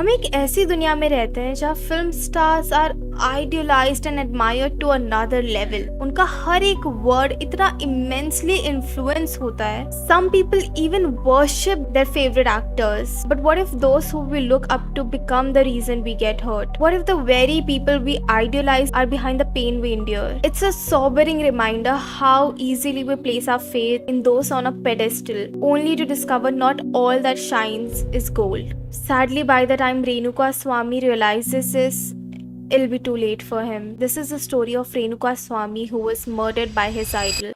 हम एक ऐसी दुनिया में रहते हैं जहाँ film stars are idealized and admired to another level. उनका हर एक वर्ड इतना इमेंसली इन्फ्लुएंस होता है। Some people even worship their favourite actors, but what if those who we look up to become the reason we get hurt? What if the very people we idealize are behind the pain we endure? It's a sobering reminder how easily we place our faith in those on a pedestal, only to discover not all that shines is gold. Sadly, by the time Renuka Swami realizes this, it'll be too late for him. This is the story of Renuka Swami, who was murdered by his idol.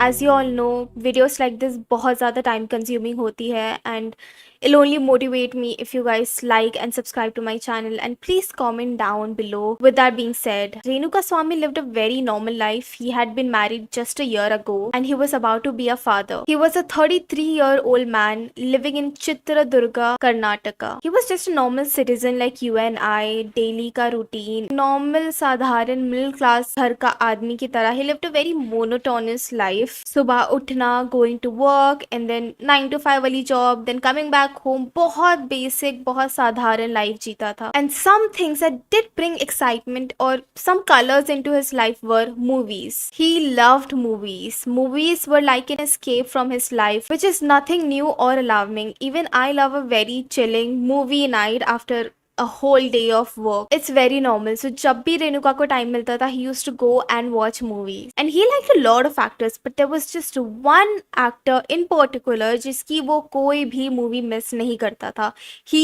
As you all know, videos like this बहुत ज़्यादा time consuming होती है, and it'll only motivate me if you guys like and subscribe to my channel, and please comment down below. With that being said, Renuka Swami lived a very normal life. He had been married just a year ago and he was about to be a father. He was a 33-year-old man living in Chitradurga, Karnataka. He was just a normal citizen like you and I. Daily का routine, normal साधारण middle class घर का आदमी की तरह. He lived a very monotonous life. सुबह उठना, going to work, and then 9 to 5 वाली job, then coming back home. बहुत बेसिक, बहुत साधारण लाइफ जीता था. And some things that did bring excitement or some colors into his life were movies. He loved movies. Movies were like an escape from his life, which is nothing new or alarming. Even I love a very chilling movie night after a whole day of work. It's very normal. So जब भी रेणुका को time मिलता था, he used to go and watch movies. And he liked a lot of actors, but there was just one actor in particular जिसकी वो कोई भी movie miss नहीं करता था. He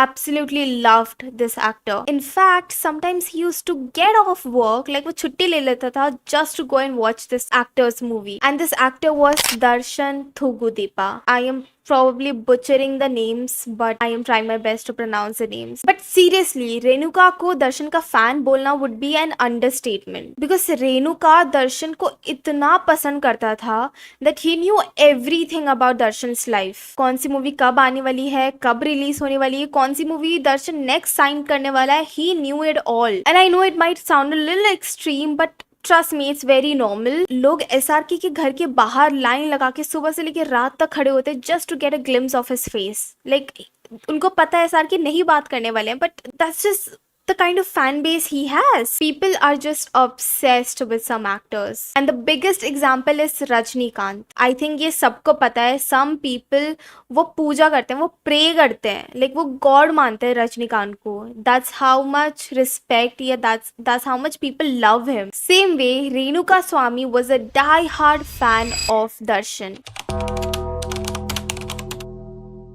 absolutely loved this actor. In fact, sometimes he used to get off work, like वो छुट्टी ले लेता था just to go and watch this actor's movie. And this actor was Darshan Thugudipa. I am probably butchering the names, but I am trying my best to pronounce the names. But seriously, Renuka को दर्शन का fan बोलना would be an understatement, because Renuka दर्शन को इतना पसंद करता था that he knew everything about दर्शन's life. कौन सी movie कब आने वाली है, कब रिलीज होने वाली है, कौन सी मूवी दर्शन नेक्स्ट साइन करने वाला है, he knew it all. And I know it might sound a little extreme, but trust me, it's very normal. लोग एसआरके के घर के बाहर लाइन लगा के सुबह से लेकर रात तक खड़े होते just to get a glimpse of his face. Like उनको पता है एसआरके नहीं बात करने वाले हैं, but that's just the kind of fan base he has. People are just obsessed with some actors, and the biggest example is Rajnikant. I think ये सबको पता है. Some people वो पूजा करते हैं, वो pray करते हैं, like वो God मानते हैं रजनीकांत को. That's how much respect, yeah, that's how much people love him. Same way, Renuka Swami was a die-hard fan of Darshan.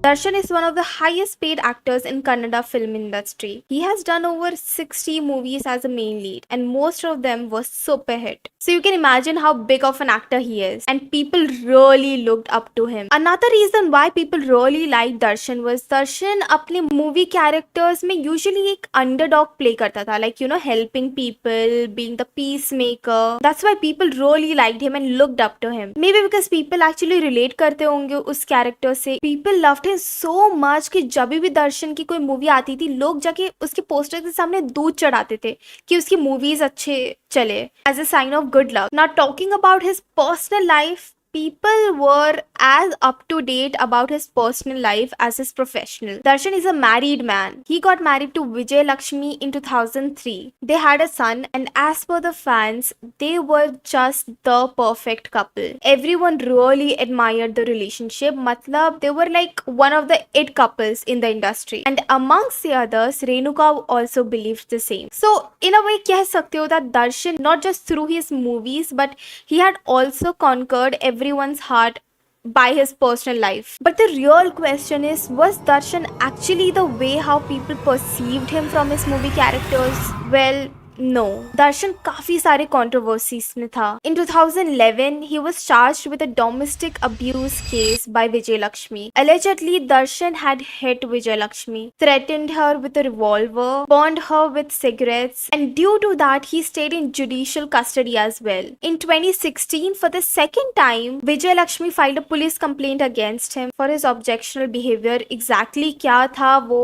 Darshan is one of the highest paid actors in Kannada film industry. He has done over 60 movies as a main lead, and most of them were super hit. So you can imagine how big of an actor he is, and people really looked up to him. Another reason why people really liked Darshan was Darshan अपने movie characters में usually एक underdog play करता था, like helping people, being the peacemaker. That's why people really liked him and looked up to him. Maybe because people actually relate करते होंगे उस character से. People loved him so much कि जब भी दर्शन की कोई मूवी आती थी, लोग जाके उसके पोस्टर के सामने दूध चढ़ाते थे कि उसकी मूवीज अच्छे चले, as a sign of good luck. Now talking about his personal life, people were as up to date about his personal life as his professional. Darshan is a married man. He got married to Vijay Lakshmi in 2003. They had a son, and as per the fans, they were just the perfect couple. Everyone really admired the relationship. Matlab, they were like one of the it couples in the industry. And amongst the others, Renuka also believed the same. So, in a way, कह सकते हो that Darshan, not just through his movies, but he had also conquered everyone's heart by his personal life. But the real question is, was Darshan actually the way how people perceived him from his movie characters? Well, no. Darshan काफी सारे controversies में था. In 2011, he was charged with a domestic abuse case by Vijay Lakshmi. Allegedly, Darshan had hit Vijay Lakshmi, threatened her with a revolver, burned her with cigarettes, and due to that, he stayed in judicial custody as well. In 2016, for the second time, Vijay Lakshmi filed a police complaint against him for his objectionable behavior. Exactly क्या था वो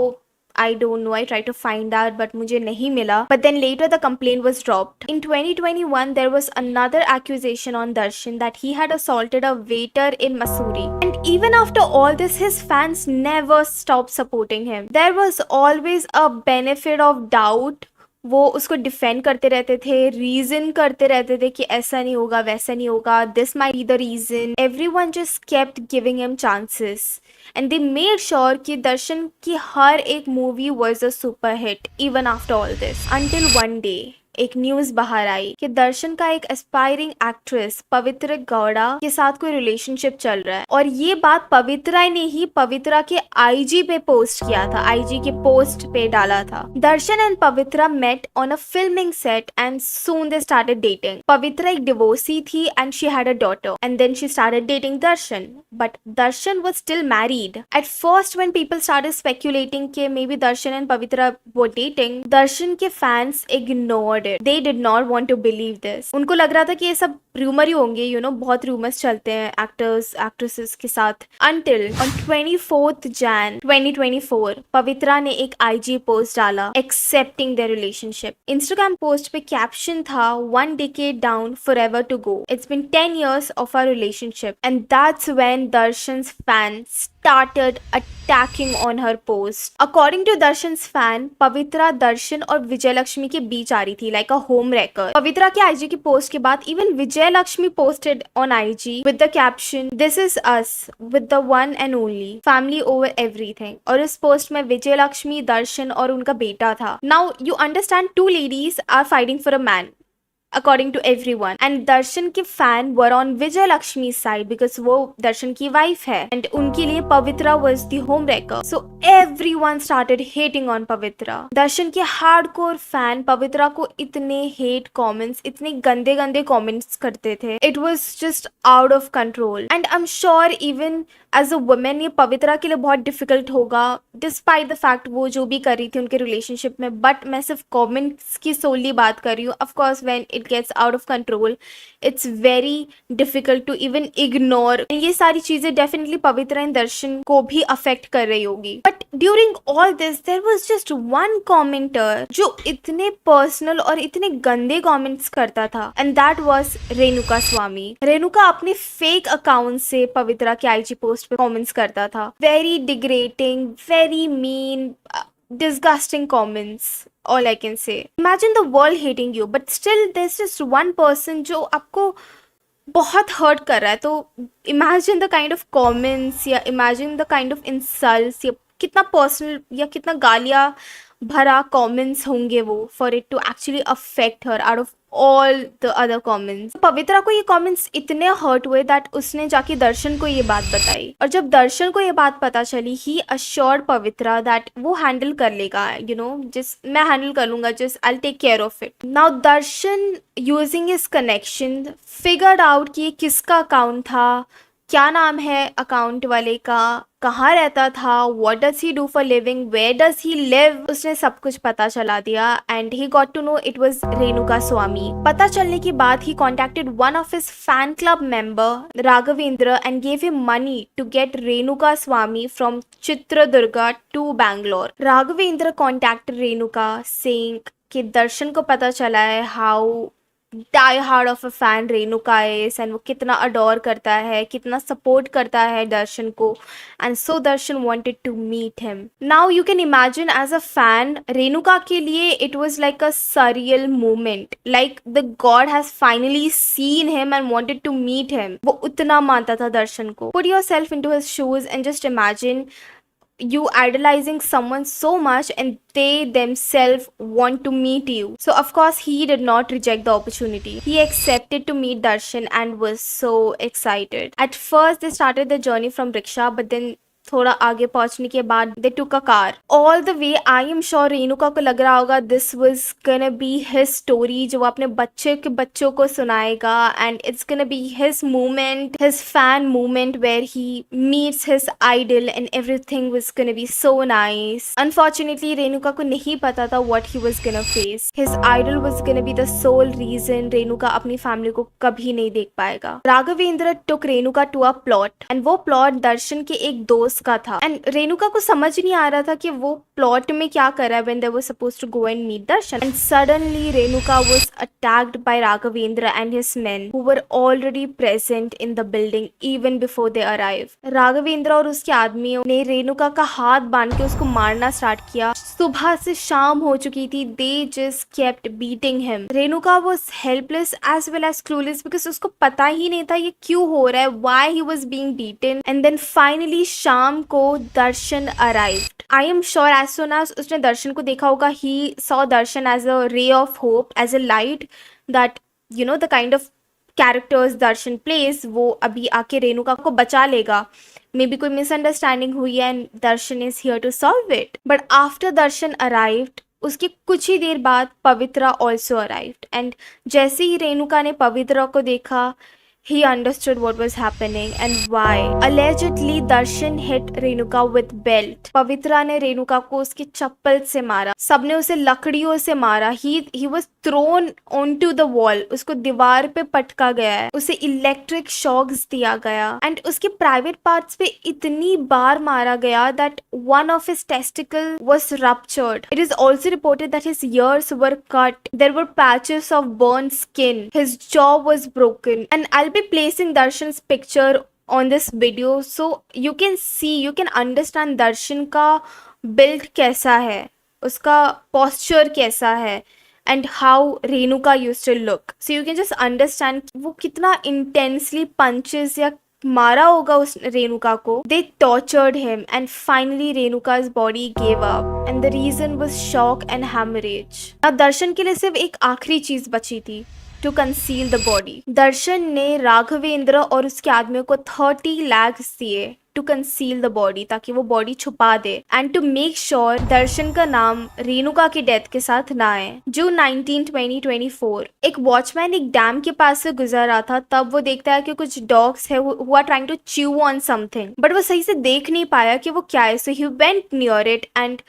I don't know. I tried to find out, but मुझे नहीं मिला. But then later the complaint was dropped. In 2021, there was another accusation on Darshan that he had assaulted a waiter in Mussoorie. And even after all this, his fans never stopped supporting him. There was always a benefit of doubt. वो उसको defend करते रहते थे, reason करते रहते थे कि ऐसा नहीं होगा, वैसा नहीं होगा, this might be the reason. Everyone just kept giving him chances and they made sure कि दर्शन की हर एक movie was a super hit even after all this. Until one day एक न्यूज बाहर आई कि दर्शन का एक एस्पायरिंग एक्ट्रेस पवित्र गौड़ा के साथ कोई रिलेशनशिप चल रहा है. और ये बात पवित्रा ने ही पवित्रा के आईजी पे पोस्ट किया था, आईजी के पोस्ट पे डाला था. Darshan and Pavithra met on a filming set and soon they started dating. Pavithra एक डिवोर्सी थी and she had a daughter and then she started dating Darshan, but Darshan was still married. At first when people started speculating कि maybe Darshan and Pavithra were dating, Darshan के fans ignored. They did not want to believe this. उनको लग रहा था कि ये सब rumour ही होंगे, यू नो, बहुत रूमर्स चलते हैं एक्टर्स एक्ट्रेसेस के साथ. Until on 24th Jan 2024, पवित्रा ने एक IG पोस्ट डाला accepting their relationship. Instagram post पे कैप्शन था one decade down, forever to go. It's been 10 years of our relationship, and that's when Darshan's fans started attacking on her post. According to Darshan's fan, पवित्रा दर्शन और विजय लक्ष्मी के बीच आ रही थी like a home wrecker. पवित्रा के IG की post के बाद even Vijay Lakshmi posted on IG with the caption "This is us with the one and only family over everything." और इस पोस्ट में विजय लक्ष्मी, दर्शन और उनका बेटा था. Now you understand, two ladies are fighting for a man according to everyone, and दर्शन के fan were on Vijay Lakshmi side because वो दर्शन की वाइफ है and उनके लिए पवित्रा was the homewrecker. So everyone started hating on पवित्रा. दर्शन के हार्डकोर फैन पवित्रा को इतने hate comments, इतने गंदे गंदे comments करते थे. It was just out of control, and I'm sure even as a woman ये पवित्रा के लिए बहुत difficult होगा despite the fact वो जो भी कर रही थी उनके relationship में. But मैं सिर्फ comments की solely बात कर रही हूँ. Of course when it gets out of control, it's very difficult to even ignore. ये सारी चीजें definitely पवित्रा एंड दर्शन को भी affect कर रही होगी. But during all this, there was just one commenter जो इतने personal और इतने गंदे comments करता था, and that was रेणुका स्वामी. रेणुका अपने fake account से पवित्रा के IG post पे comments करता था. Very degrading, very mean, disgusting comments. All I can say. Imagine the world hating you, but still there's just one person जो आपको बहुत hurt कर रहा है. तो imagine the kind of comments या imagine the kind of insults या कितना personal या कितना गालियाँ भरा comments होंगे वो for it to actually affect her out of all the other comments. पवित्रा को ये comments इतने hurt हुए that उसने जाके दर्शन को ये बात बताई, और जब दर्शन को ये बात पता चली, he assured पवित्रा that वो handle कर लेगा, you know, just मैं handle कर लूँगा, just I'll take care of it. Now Darshan using his connection figured out कि ये किसका account था, क्या नाम है अकाउंट वाले का, कहाँ रहता था, what does he do for living, where does he live, उसने सब कुछ पता चला दिया. and he got to know it was Renuka स्वामी. पता चलने के बाद he contacted one of his fan club member Raghavendra and gave him money to get Renuka Swami from Chitradurga to Bangalore. Raghavendra contacted Renuka saying कि दर्शन को पता चला है how die hard of a fan Renuka is and वो कितना adore करता है, कितना support करता है दर्शन को, and so Darshan wanted to meet him. Now you can imagine as a fan, Renuka के लिए it was like a surreal moment, like the god has finally seen him and wanted to meet him. वो उतना मानता था दर्शन को. Put yourself into his shoes and just imagine you idolizing someone so much and they themselves want to meet you. So of course he did not reject the opportunity. He accepted to meet Darshan and was so excited. At first they started the journey from rickshaw, but then थोड़ा आगे पहुंचने के बाद they took a car. All the way I am sure Renuka को लग रहा होगा this was gonna be his story जो वो अपने बच्चे के बच्चों को सुनाएगा, and it's gonna be his moment, his fan moment where he meets his idol and everything was gonna be so nice. Unfortunately Renuka को नहीं पता था what he was gonna face. His idol was gonna be the sole reason Renuka अपनी family को कभी नहीं देख पाएगा. Raghavendra took Renuka to a plot, and वो plot दर्शन के एक दोस्त उसका था एंड रेणुका को समझ नहीं आ रहा था कि वो प्लॉट में क्या कर रहा है when they were supposed to go and meet Darshan. And suddenly Renuka was attacked by Raghavendra and his men who were already present in the building even before they arrived. Raghavendra और उसके आदमियों ने रेणुका का हाथ बांध के उसको मारना स्टार्ट किया. सुबह से शाम हो चुकी थी. They just kept beating him. Renuka was helpless as well as clueless because उसको पता ही नहीं था ये क्यों हो रहा है, why he was being beaten. And then finally शाम को दर्शन arrived. I am sure as soon as उसने दर्शन को देखा होगा, he saw Darshan as a ray of hope, as a light that the kind of characters Darshan plays, वो अभी आके रेणुका को बचा लेगा. मे बी कोई मिसअंडरस्टैंडिंग हुई है and Darshan is here to solve it. But after Darshan arrived, उसके कुछ ही देर बाद पवित्रा ऑल्सो अराइव्ड. एंड जैसे ही रेणुका ने पवित्रा को देखा, he understood what was happening and why. Allegedly, Darshan hit Renuka with belt. पवित्रा ने रेणुका को उसके चप्पल से मारा. सबने उसे लकड़ियों से मारा. He was thrown onto the wall. उसको दीवार पे पटका गया है. उसे इलेक्ट्रिक शॉक्स दिया गया. एंड उसके प्राइवेट पार्ट्स पे इतनी बार मारा गया that one of his testicle was ruptured. It is also reported that his ears were cut. There were patches of burnt skin. His jaw was broken. And I'll be placing Darshan's picture on this video so you can see, you can understand दर्शन का build कैसा है, उसका posture कैसा है and how Renuka used to look. So you can just understand वो कितना intensely punches या मारा होगा उस रेणुका को. They tortured him and finally Renuka's body gave up and the reason was shock and hemorrhage. Now दर्शन के लिए सिर्फ एक आखिरी चीज बची थी, टू कंसील द बॉडी. दर्शन ने राघवेंद्र और उसके आदमियों को 30 लाख दिए टू कंसील द बॉडी, ताकि वो बॉडी छुपा दे एंड टू मेक श्योर दर्शन का नाम रेणुका की डेथ के साथ ना आए. जून 19, 2024 एक वॉचमैन एक डैम के पास से गुजर रहा था. तब वो देखता है कि कुछ डॉग्स है who are trying to chew on something, but वो सही से देख नहीं पाया कि वो क्या है. So he went near it and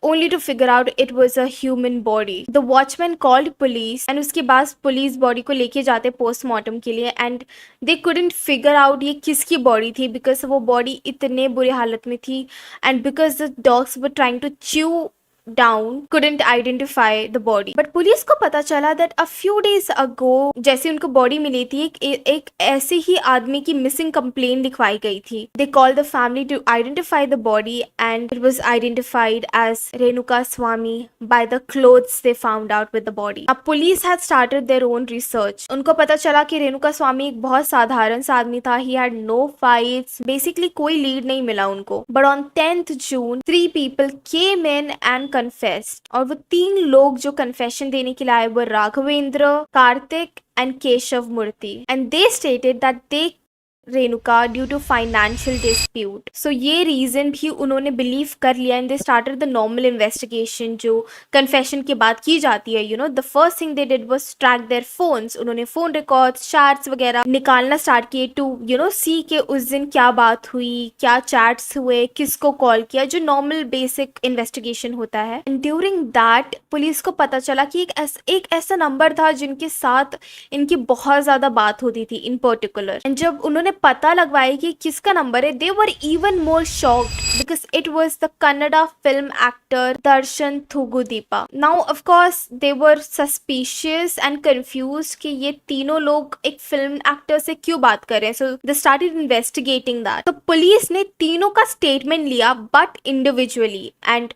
only to figure out it was a human body. The watchman called police and उसके बाद पुलिस बॉडी को लेके जाते पोस्टमार्टम के लिए and they couldn't figure out ये किसकी बॉडी थी because वो बॉडी इतने बुरी हालत में थी and because the dogs were trying to chew down couldn't identify the body. But police को पता चला that a few days ago जैसे उनको बॉडी मिली थी एक ऐसे ही आदमी की मिसिंग कंप्लेन लिखवाई गई थी. They called the family to identify the body and it was identified as Renuka Swamy by the clothes they found out with the body. अब police had started their own research. उनको पता चला कि रेणुका स्वामी एक बहुत साधारण सा आदमी था. He had no fights. Basically कोई लीड नहीं मिला उनको. But on 10th June 3 people came in and confessed. और वो 3 लोग जो कन्फेशन देने के लिए आए वो Raghavendra, Karthik and Keshav Murthy. And they stated that they Renuka due to financial dispute. So ये रीजन भी उन्होंने बिलीव कर लिया and they started the normal investigation जो कन्फेशन के बाद की जाती है. The first thing they did was track their phones. उन्होंने फोन रिकॉर्ड्स, चैट्स वगैरह निकालना स्टार्ट किए टू सी के उस दिन क्या बात हुई, क्या चैट्स हुए, किसको कॉल किया, जो नॉर्मल बेसिक इन्वेस्टिगेशन होता है. एंड ड्यूरिंग दैट पुलिस को पता चला कि एक ऐसा नंबर था जिनके साथ इनकी बहुत ज्यादा बात होती थी इन पर्टिकुलर. एंड जब उन्होंने पता लगवाया कि किसका नंबर है, they were even more shocked because it was the Kannada film actor Darshan Thoogudeepa. Now of course they were suspicious and confused कि ये तीनों लोग एक फिल्म एक्टर से क्यों बात कर रहे हैं. So they started investigating that. तो पुलिस ने तीनों का स्टेटमेंट लिया but individually and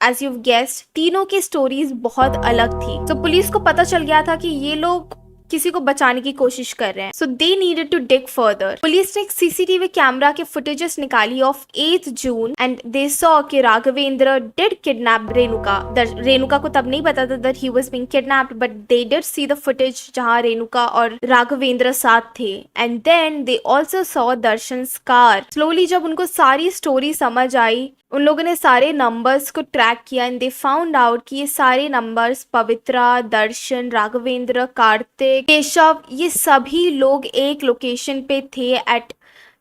as you've guessed तीनों की स्टोरीज बहुत अलग थी. तो पुलिस को पता चल गया था कि ये लोग किसी को बचाने की कोशिश कर रहे हैं. So they needed to dig further. Police ने एक सीसीटीवी कैमरा के फुटेजेस निकाली of 8th June and they saw कि राघवेंद्र डिड किडनैप रेणुका. रेणुका को तब नहीं पता था that he was being kidnapped but they did see the footage जहां रेणुका और राघवेंद्र साथ थे. And then they also saw Darshan's car. Slowly जब उनको सारी स्टोरी समझ आई, उन लोगों ने सारे नंबर्स को ट्रैक किया एंड दे फाउंड आउट कि ये सारे नंबर्स पवित्रा, दर्शन, राघवेंद्र, कार्तिक, केशव, ये सभी लोग एक लोकेशन पे थे eight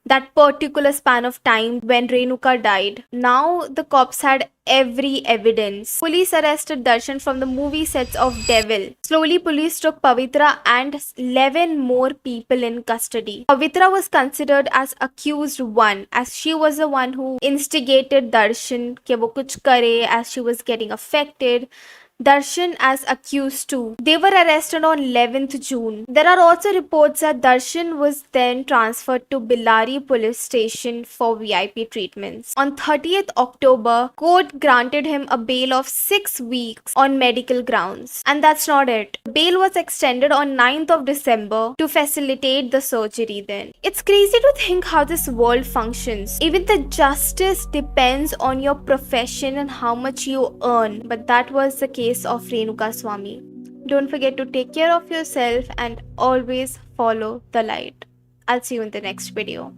that particular span of time when Renuka died. Now the cops had every evidence. Police arrested Darshan from the movie sets of Devil. Slowly, police took Pavitra and 11 more people in custody. Pavitra was considered as accused one, as she was the one who instigated Darshan कि वो कुछ करे, as she was getting affected. Darshan as accused too. They were arrested on 11th June. There are also reports that Darshan was then transferred to Billari police station for VIP treatments. On 30th October, court granted him a bail of 6 weeks on medical grounds. And that's not it. Bail was extended on 9th of December to facilitate the surgery then. It's crazy to think how this world functions. Even the justice depends on your profession and how much you earn. But that was the case of Renuka Swami. Don't forget to take care of yourself and always follow the light. I'll see you in the next video.